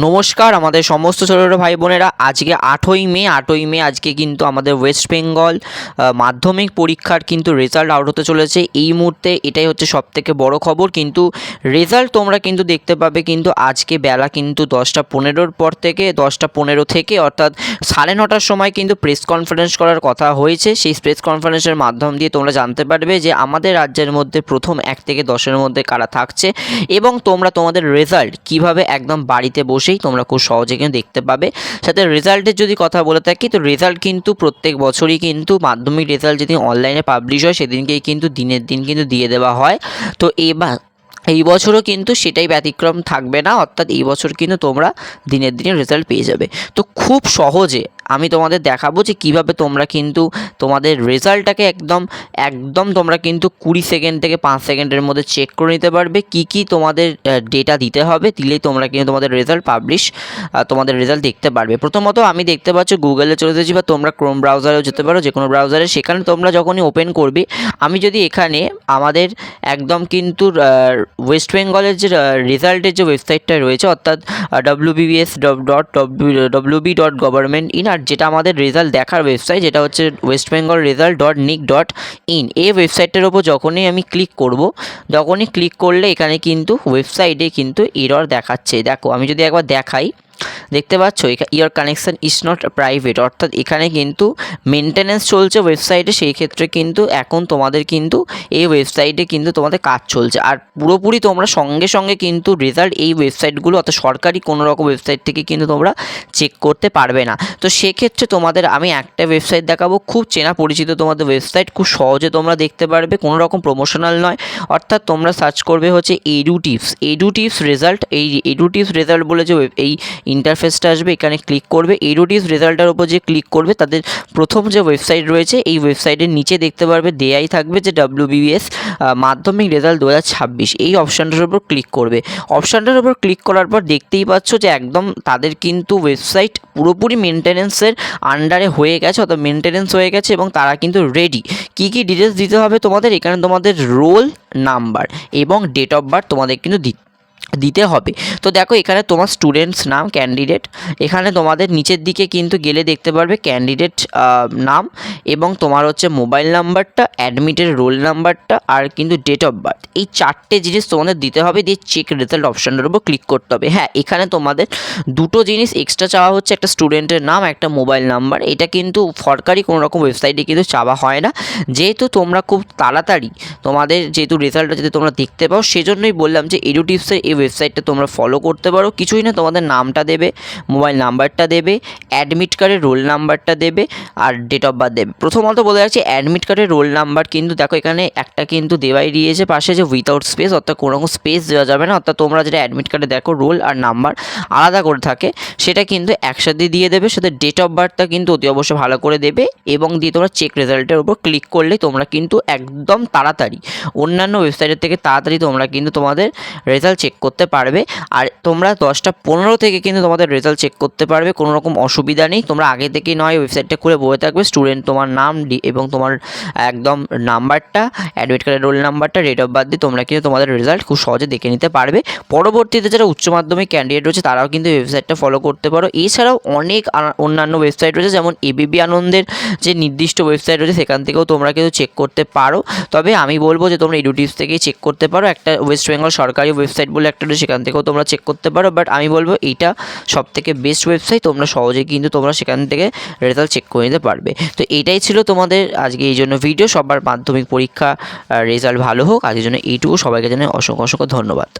নমস্কার আমাদের সমস্ত ছোট ছোট ভাই বোনেরা, আজকে 8ই মে আজকে কিন্তু আমাদের ওয়েস্ট বেঙ্গল মাধ্যমিক পরীক্ষার কিন্তু রেজাল্ট আউট হতে চলেছে। এই মুহূর্তে এটাই হচ্ছে সবথেকে বড় খবর। কিন্তু রেজাল্ট তোমরা কিন্তু দেখতে পাবে কিন্তু আজকে বেলা কিন্তু 10টা 15-র পর থেকে 10টা 15 থেকে অর্থাৎ 9:30টার সময় কিন্তু প্রেস কনফারেন্স করার কথা হয়েছে। সেই প্রেস কনফারেন্সের মাধ্যম দিয়ে তোমরা জানতে পারবে যে আমাদের রাজ্যের মধ্যে প্রথম 1 থেকে 10-এর মধ্যে কারা থাকছে এবং তোমরা তোমাদের রেজাল্ট কিভাবে একদম বাড়িতে বসেই তোমরা খুব সহজে কিন্তু দেখতে পাবে। সাথে রেজাল্টের যদি কথা বলে থাকি তো রেজাল্ট কিন্তু প্রত্যেক বছরই কিন্তু মাধ্যমিক রেজাল্ট যেদিন অনলাইনে পাবলিশ হয় সেদিনকেই কিন্তু দিনের দিন কিন্তু দিয়ে দেওয়া হয়। তো এই বছরও কিন্তু সেটাই ব্যতিক্রম থাকবে না, অর্থাৎ এই বছর কিন্তু তোমরা দিনের দিনে রেজাল্ট পেয়ে যাবে। তো খুব সহজে আমি তোমাদের দেখাবো যে কিভাবে তোমরা কিন্তু তোমাদের রেজাল্টটাকে একদম তোমরা কিন্তু 20 সেকেন্ড থেকে 5 সেকেন্ডের মধ্যে চেক করে নিতে পারবে। কি তোমাদের ডেটা দিতে হবে, দিলেই তোমরা কিন্তু তোমাদের তোমাদের রেজাল্ট দেখতে পারবে। প্রথমত আমি দেখতে পাচ্ছ গুগলে চলে এসেছি, বা তোমরা ক্রোম ব্রাউজারেও যেতে পারো, যে কোনো ব্রাউজারে। সেখানে তোমরা যখনই ওপেন করবে, আমি যদি এখানে আমাদের একদম কিন্তু ওয়েস্ট বেঙ্গলের যে রেজাল্টের যে ওয়েবসাইটটা রয়েছে, অর্থাৎ wbs.wb.government.in, আর যেটা আমাদের রেজাল্ট দেখার ওয়েবসাইট যেটা হচ্ছে westbengalresult.nic.in, এই ওয়েবসাইটের ওপর যখনই আমি ক্লিক করলে এখানে কিন্তু ওয়েবসাইটে কিন্তু এরর দেখাচ্ছে। দেখো আমি যদি একবার দেখাই, দেখতে পাচ্ছ your connection is not private, অর্থাৎ এখানে কিন্তু মেনটেন্যান্স চলছে ওয়েবসাইটে। সেই ক্ষেত্রে কিন্তু এখন তোমাদের কিন্তু এই ওয়েবসাইটে কিন্তু তোমাদের কাজ চলছে, আর পুরোপুরি তোমরা সঙ্গে কিন্তু রেজাল্ট এই ওয়েবসাইটগুলো অর্থাৎ সরকারি কোনো রকম ওয়েবসাইট থেকে কিন্তু তোমরা চেক করতে পারবে না। তো সেক্ষেত্রে তোমাদের আমি একটা ওয়েবসাইট দেখাবো, খুব চেনা পরিচিত তোমাদের ওয়েবসাইট, খুব সহজে তোমরা দেখতে পারবে, কোনো রকম প্রমোশনাল নয়। অর্থাৎ তোমরা সার্চ করবে হচ্ছে এডুটিপস রেজাল্ট। এই এডুটিপস রেজাল্ট বলে যে এই ইন্টারফেসটা আসবে, এখানে ক্লিক করবে। এডুটিপস রেজাল্টের উপর যে ক্লিক করবে, তাদের প্রথম যে ওয়েবসাইট রয়েছে এই ওয়েবসাইটের নিচে দেখতে পারবে দেয়াই থাকবে যে WBS মাধ্যমিক রেজাল্ট 2026, এই অপশানটার উপর ক্লিক করবে। অপশানটার উপর ক্লিক করার পর দেখতেই পাচ্ছ যে একদম তাদের কিন্তু ওয়েবসাইট পুরোপুরি মেনটেন্যান্সের আন্ডারে হয়ে গেছে, অর্থাৎ মেনটেন্যান্স হয়ে গেছে এবং তারা কিন্তু রেডি। কী ডিটেলস দিতে হবে তোমাদের, এখানে তোমাদের রোল নাম্বার এবং ডেট অফ বার্থ তোমাদের কিন্তু দিতে হবে। তো দেখো এখানে তোমার স্টুডেন্টস নাম, ক্যান্ডিডেট, এখানে তোমাদের নিচের দিকে কিন্তু গেলে দেখতে পারবে ক্যান্ডিডেট নাম এবং তোমার হচ্ছে মোবাইল নাম্বারটা, অ্যাডমিটের রোল নাম্বারটা আর কিন্তু ডেট অফ বার্থ। এই 4টে জিনিস তোমাদের দিতে হবে, দিয়ে চেক রেজাল্ট অপশানটার উপর ক্লিক করতে হবে। হ্যাঁ, এখানে তোমাদের 2টো জিনিস এক্সট্রা চাওয়া হচ্ছে, একটা স্টুডেন্টের নাম, একটা মোবাইল নাম্বার। এটা কিন্তু সরকারি কোনো রকম ওয়েবসাইটে কিন্তু চাওয়া হয় না। যেহেতু তোমরা খুব তাড়াতাড়ি তোমাদের যেহেতু রেজাল্টটা যদি তোমরা দেখতে পাও, সেজন্যই বললাম যে এডুটিপসের এই ওয়েবসাইটটা তোমরা ফলো করতে পারো। কিছুই না, তোমাদের নামটা দেবে, মোবাইল নাম্বারটা দেবে, অ্যাডমিট কার্ডের রোল নাম্বারটা দেবে আর ডেট অফ বার্থ দেবে। প্রথমত বলে রাখছি, অ্যাডমিট কার্ডের রোল নাম্বার কিন্তু দেখো এখানে একটা কিন্তু দেওয়াই দিয়েছে পাশে যে উইথাউট স্পেস, অর্থাৎ কোনো রকম স্পেস দেওয়া যাবে না। অর্থাৎ তোমরা যেটা অ্যাডমিট কার্ডে দেখো রোল আর নাম্বার আলাদা করে থাকে, সেটা কিন্তু একসাথে দিয়ে দেবে। সাথে ডেট অফ বার্থটা কিন্তু অতি অবশ্যই ভালো করে দেবে এবং দিয়ে তোমরা চেক রেজাল্টের উপর ক্লিক করলে তোমরা কিন্তু একদম তাড়াতাড়ি অন্যান্য ওয়েবসাইটের থেকে তাড়াতাড়ি তোমরা কিন্তু তোমাদের রেজাল্ট চেক করতে পারবে। আর তোমরা 10টা 15 থেকে কিন্তু তোমাদের রেজাল্ট চেক করতে পারবে, কোনো রকম অসুবিধা নেই। তোমরা আগে থেকেই নয় ওয়েবসাইটটা খুলে বসে থাকবে, স্টুডেন্ট তোমার নাম এবং তোমার একদম নাম্বারটা, অ্যাডমিট কার্ডের রোল নাম্বারটা, ডেট অফ বার্থ দিয়ে তোমরা কিন্তু তোমাদের রেজাল্ট খুব সহজে দেখে নিতে পারবে। পরবর্তীতে যারা উচ্চ মাধ্যমিক ক্যান্ডিডেট রয়েছে তারাও কিন্তু ওয়েবসাইটটা ফলো করতে পারো। এছাড়াও অনেক অন্যান্য ওয়েবসাইট রয়েছে, যেমন এবিপি আনন্দের যে নির্দিষ্ট ওয়েবসাইট রয়েছে সেখান থেকেও তোমরা কিন্তু চেক করতে পারো। তবে আমি বলবো যে তোমরা এডুটিপস থেকেই চেক করতে পারো। একটা ওয়েস্ট বেঙ্গল সরকারি ওয়েবসাইট বলে একটা রয়েছে, সেখান থেকেও তোমরা চেক করতে পারো। বাট আমি বলবো এইটা সবথেকে বেস্ট ওয়েবসাইট, তোমরা সহজে কিন্তু তোমরা সেখান থেকে রেজাল্ট চেক করে নিতে পারবে। তো এটাই ছিল তোমাদের আজকে এই জন্য ভিডিও। সবার মাধ্যমিক পরীক্ষা রেজাল্ট ভালো হোক, আজকের জন্য এইটুকু। সবাইকে জানাই অসংখ্য ধন্যবাদ।